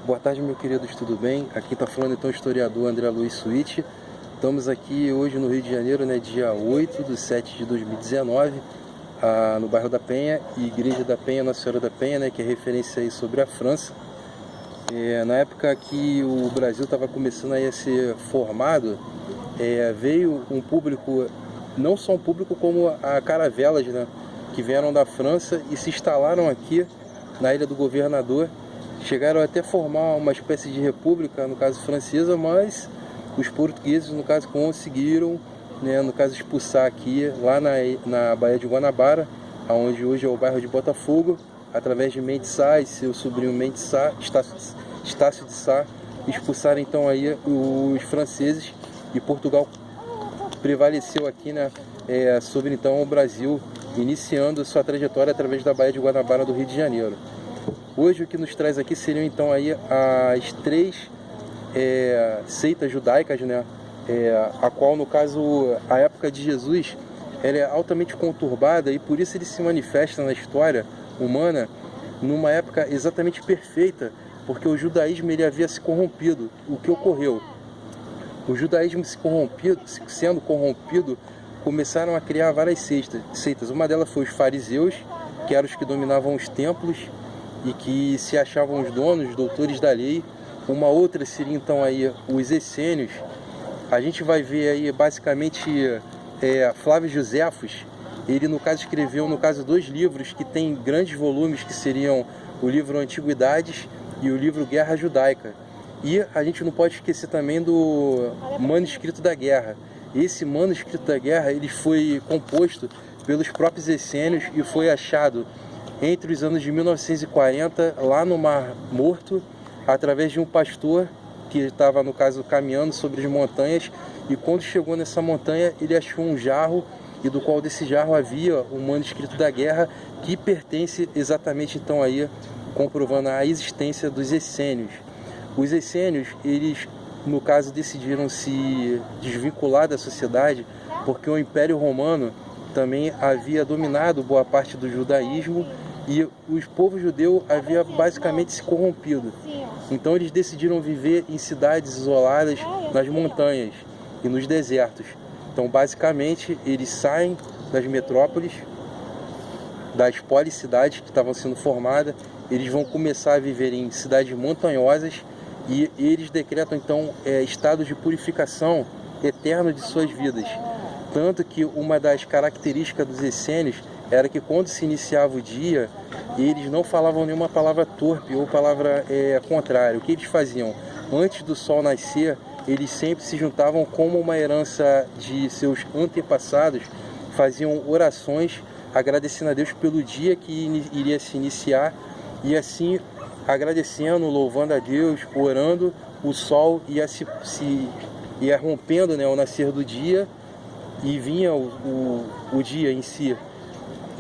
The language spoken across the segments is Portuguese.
Boa tarde, meu queridos, tudo bem? Aqui está falando então o historiador André Luiz Suíte. Estamos aqui hoje no Rio de Janeiro, né, dia 8/7/2019, no bairro da Penha, Igreja da Penha, Nossa Senhora da Penha, né, que é referência aí sobre a França. Na época que o Brasil estava começando aí a ser formado, veio um público, não só um público como a caravelas, né, que vieram da França e se instalaram aqui na Ilha do Governador. Chegaram até a formar uma espécie de república, no caso francesa, mas os portugueses, no caso, conseguiram, né, no caso, expulsar aqui, lá na Baía de Guanabara, onde hoje é o bairro de Botafogo, através de Mendes Sá e seu sobrinho Mendes Sá, Estácio de Sá, expulsaram então aí os franceses, e Portugal prevaleceu aqui, né, sobre então o Brasil, iniciando sua trajetória através da Baía de Guanabara do Rio de Janeiro. Hoje o que nos traz aqui seriam então aí as três seitas judaicas, né? A qual, no caso, a época de Jesus, ela é altamente conturbada e por isso ele se manifesta na história humana numa época exatamente perfeita, porque o judaísmo ele havia se corrompido. O que ocorreu? O judaísmo sendo corrompido, começaram a criar várias seitas. Uma delas foi os fariseus, que eram os que dominavam os templos e que se achavam os donos, os doutores da lei. Uma outra seria então aí os essênios. A gente vai ver aí basicamente Flávio Joséfos. Ele no caso escreveu dois livros que têm grandes volumes, que seriam o livro Antiguidades e o livro Guerra Judaica. E a gente não pode esquecer também do Manuscrito da Guerra. Esse Manuscrito da Guerra ele foi composto pelos próprios essênios e foi achado entre os anos de 1940, lá no Mar Morto, através de um pastor que estava, no caso, caminhando sobre as montanhas, e quando chegou nessa montanha, ele achou um jarro, e do qual desse jarro havia um manuscrito da guerra, que pertence exatamente, então, aí, comprovando a existência dos essênios. Os essênios, eles, no caso, decidiram se desvincular da sociedade, porque o Império Romano também havia dominado boa parte do judaísmo, e o povo judeu havia basicamente se corrompido. Então eles decidiram viver em cidades isoladas, nas montanhas e nos desertos. Então basicamente eles saem das metrópoles, das policidades que estavam sendo formadas, eles vão começar a viver em cidades montanhosas e eles decretam então estados de purificação eterno de suas vidas. Tanto que uma das características dos essênios era que quando se iniciava o dia, eles não falavam nenhuma palavra torpe ou palavra contrária. O que eles faziam? Antes do sol nascer, eles sempre se juntavam como uma herança de seus antepassados, faziam orações agradecendo a Deus pelo dia que iria se iniciar, e assim agradecendo, louvando a Deus, orando, o sol ia rompendo, né, ao nascer do dia, e vinha o dia em si.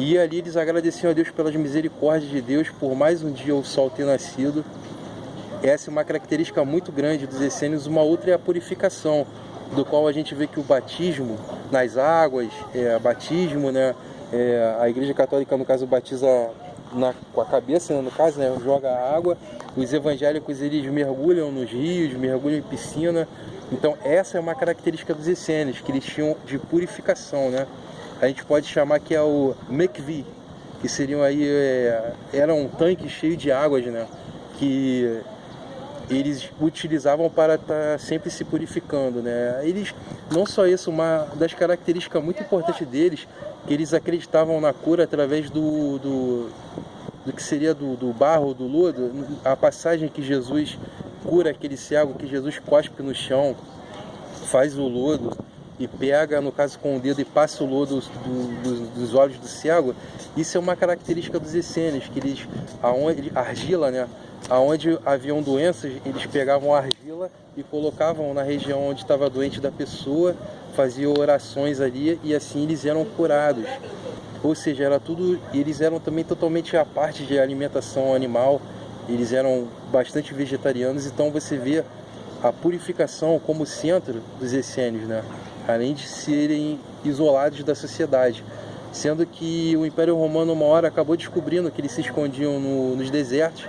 E ali eles agradeciam a Deus pelas misericórdias de Deus por mais um dia o sol ter nascido. Essa é uma característica muito grande dos essênios. Uma outra é a purificação, do qual a gente vê que o batismo nas águas, batismo, né, a Igreja Católica, no caso, batiza com a cabeça, né, no caso, né, joga a água. Os evangélicos, eles mergulham nos rios, mergulham em piscina. Então essa é uma característica dos essênios, que eles tinham de purificação, né? A gente pode chamar que é o Mekvi, que seriam aí, era um tanque cheio de águas, né? Que eles utilizavam para estar sempre se purificando, né? Eles, não só isso, uma das características muito importantes deles, que eles acreditavam na cura através do que seria do barro, do lodo. A passagem que Jesus cura aquele cego, que Jesus cospe no chão, faz o lodo e pega, no caso, com o dedo e passa o lodo dos olhos do cego. Isso é uma característica dos essênios, que eles, argila, né? Aonde haviam doenças, eles pegavam a argila e colocavam na região onde estava doente da pessoa, faziam orações ali e assim eles eram curados. Ou seja, era tudo, eles eram também totalmente à parte de alimentação animal, eles eram bastante vegetarianos. Então você vê a purificação como centro dos essênios, né? Além de serem isolados da sociedade. Sendo que o Império Romano, uma hora, acabou descobrindo que eles se escondiam nos desertos,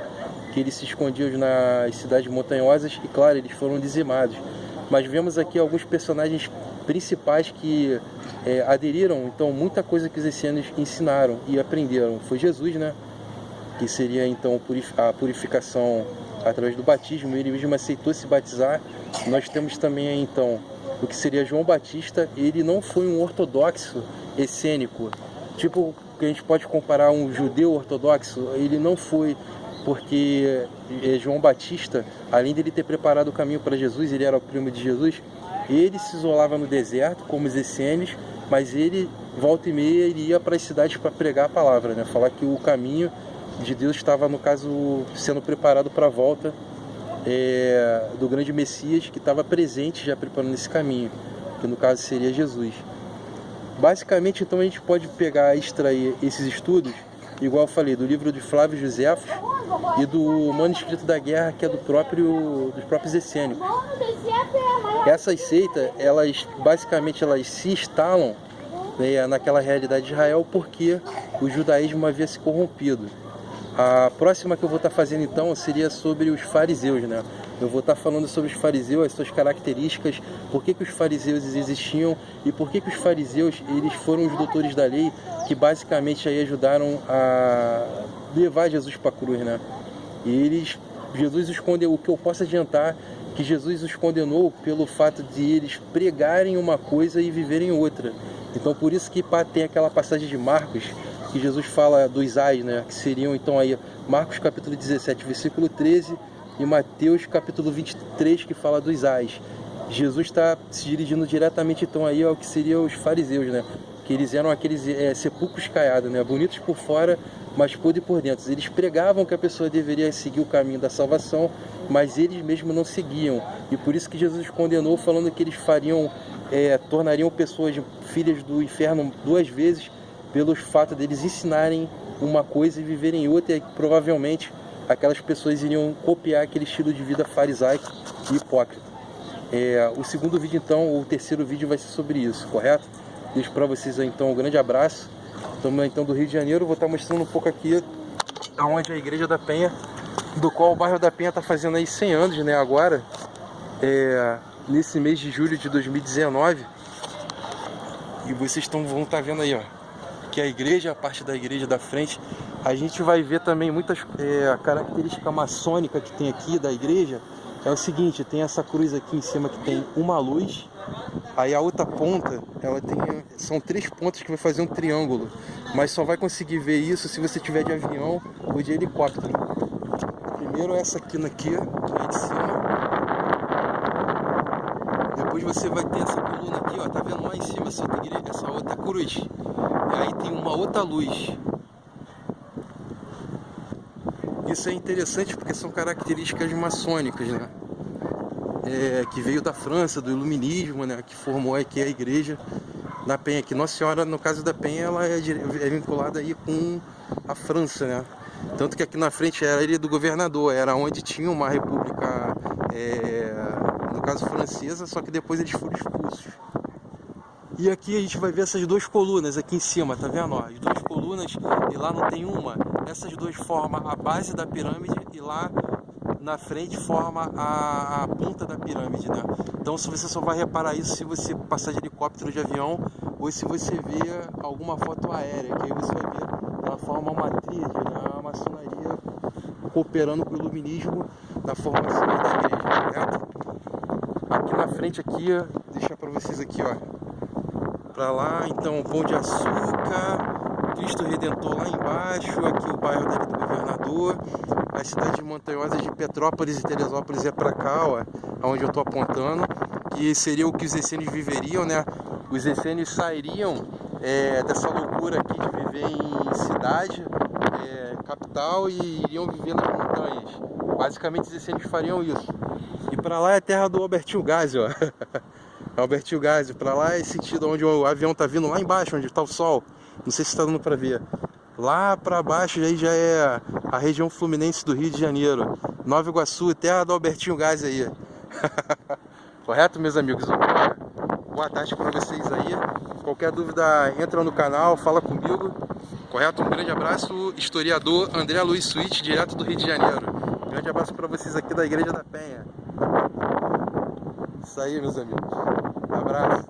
que eles se escondiam nas cidades montanhosas e, claro, eles foram dizimados. Mas vemos aqui alguns personagens principais que aderiram, então, muita coisa que os essênios ensinaram e aprenderam. Foi Jesus, né? Que seria, então, a purificação através do batismo. Ele mesmo aceitou se batizar. Nós temos também, então, o que seria João Batista. Ele não foi um ortodoxo essênico, tipo que a gente pode comparar um judeu ortodoxo. Ele não foi, porque João Batista, além de ele ter preparado o caminho para Jesus, ele era o primo de Jesus, ele se isolava no deserto, como os essênios, mas ele, volta e meia, ele ia para as cidades para pregar a palavra, né? Falar que o caminho de Deus estava, no caso, sendo preparado para a volta do grande Messias, que estava presente já preparando esse caminho, que no caso seria Jesus. Basicamente, então, a gente pode pegar e extrair esses estudos, igual eu falei, do livro de Flávio Josefo e do Manuscrito da Guerra, que é dos próprios essênicos. Essas seitas, basicamente elas se instalam naquela realidade de Israel porque o judaísmo havia se corrompido. A próxima que eu vou estar fazendo, então, seria sobre os fariseus, né? Eu vou estar falando sobre os fariseus, as suas características, por que os fariseus existiam e por que os fariseus eles foram os doutores da lei que basicamente aí ajudaram a levar Jesus para a cruz, né? E Jesus os condenou. O que eu posso adiantar que Jesus os condenou pelo fato de eles pregarem uma coisa e viverem outra. Então, por isso que tem aquela passagem de Marcos, que Jesus fala dos ais, né? Que seriam, então, aí Marcos capítulo 17, versículo 13, e Mateus capítulo 23, que fala dos ais. Jesus está se dirigindo diretamente, então, aí ao que seriam os fariseus, né? Que eles eram aqueles sepulcros caiados, né? Bonitos por fora, mas podres por dentro. Eles pregavam que a pessoa deveria seguir o caminho da salvação, mas eles mesmos não seguiam. E por isso que Jesus os condenou, falando que eles tornariam pessoas filhas do inferno 2 vezes, pelo fato deles ensinarem uma coisa e viverem outra, e provavelmente aquelas pessoas iriam copiar aquele estilo de vida farisaico e hipócrita. O segundo vídeo, então, o terceiro vídeo vai ser sobre isso, correto? Deixo para vocês, então, um grande abraço. Estamos, então, do Rio de Janeiro. Vou estar mostrando um pouco aqui aonde é a Igreja da Penha, do qual o bairro da Penha está fazendo aí 100 anos, né, agora, nesse mês de julho de 2019. E vocês vão estar vendo aí, ó, que a igreja, a parte da igreja da frente, a gente vai ver também muitas a característica maçônica que tem aqui da igreja. É o seguinte, tem essa cruz aqui em cima que tem uma luz, aí a outra ponta, são 3 pontas que vai fazer um triângulo, mas só vai conseguir ver isso se você tiver de avião ou de helicóptero. Primeiro essa aqui lá de cima, depois você vai ter essa coluna aqui, ó, tá vendo lá em cima essa outra cruz? E aí tem uma outra luz. Isso é interessante porque são características maçônicas, né? Que veio da França, do iluminismo, né? Que formou aqui a igreja da Penha. Que Nossa Senhora, no caso da Penha, ela é vinculada aí com a França, né? Tanto que aqui na frente era a Ilha do Governador, era onde tinha uma república, no caso francesa, só que depois eles foram expulsos. E aqui a gente vai ver essas 2 colunas aqui em cima, tá vendo? Ó, as 2 colunas, e lá não tem uma. Essas 2 formam a base da pirâmide e lá na frente forma a ponta da pirâmide, né? Então você só vai reparar isso se você passar de helicóptero, de avião, ou se você ver alguma foto aérea, que aí você vai ver que ela forma uma tríade, né? A maçonaria cooperando com o iluminismo na formação da igreja, correto? Aqui na frente, aqui, deixar para vocês aqui, ó. Para lá, então, Pão de Açúcar, Cristo Redentor lá embaixo, aqui o bairro da Ilha do Governador, as cidades montanhosas de Petrópolis e Teresópolis é para cá, ó, onde eu estou apontando, que seria o que os essênios viveriam, né? Os essênios sairiam dessa loucura aqui de viver em cidade, capital, e iriam viver nas montanhas. Basicamente os essênios fariam isso. E para lá é a terra do Albertinho Gásio, ó. Albertinho Gásio, para lá é esse sentido onde o avião tá vindo, lá embaixo, onde está o sol. Não sei se está dando para ver. Lá para baixo aí já é a região fluminense do Rio de Janeiro. Nova Iguaçu, terra do Albertinho Gásio aí. Correto, meus amigos? Boa tarde para vocês aí. Qualquer dúvida, entra no canal, fala comigo. Correto? Um grande abraço. Historiador André Luiz Switch, direto do Rio de Janeiro. Grande abraço para vocês aqui da Igreja da Penha. Isso aí, meus amigos. Abraço.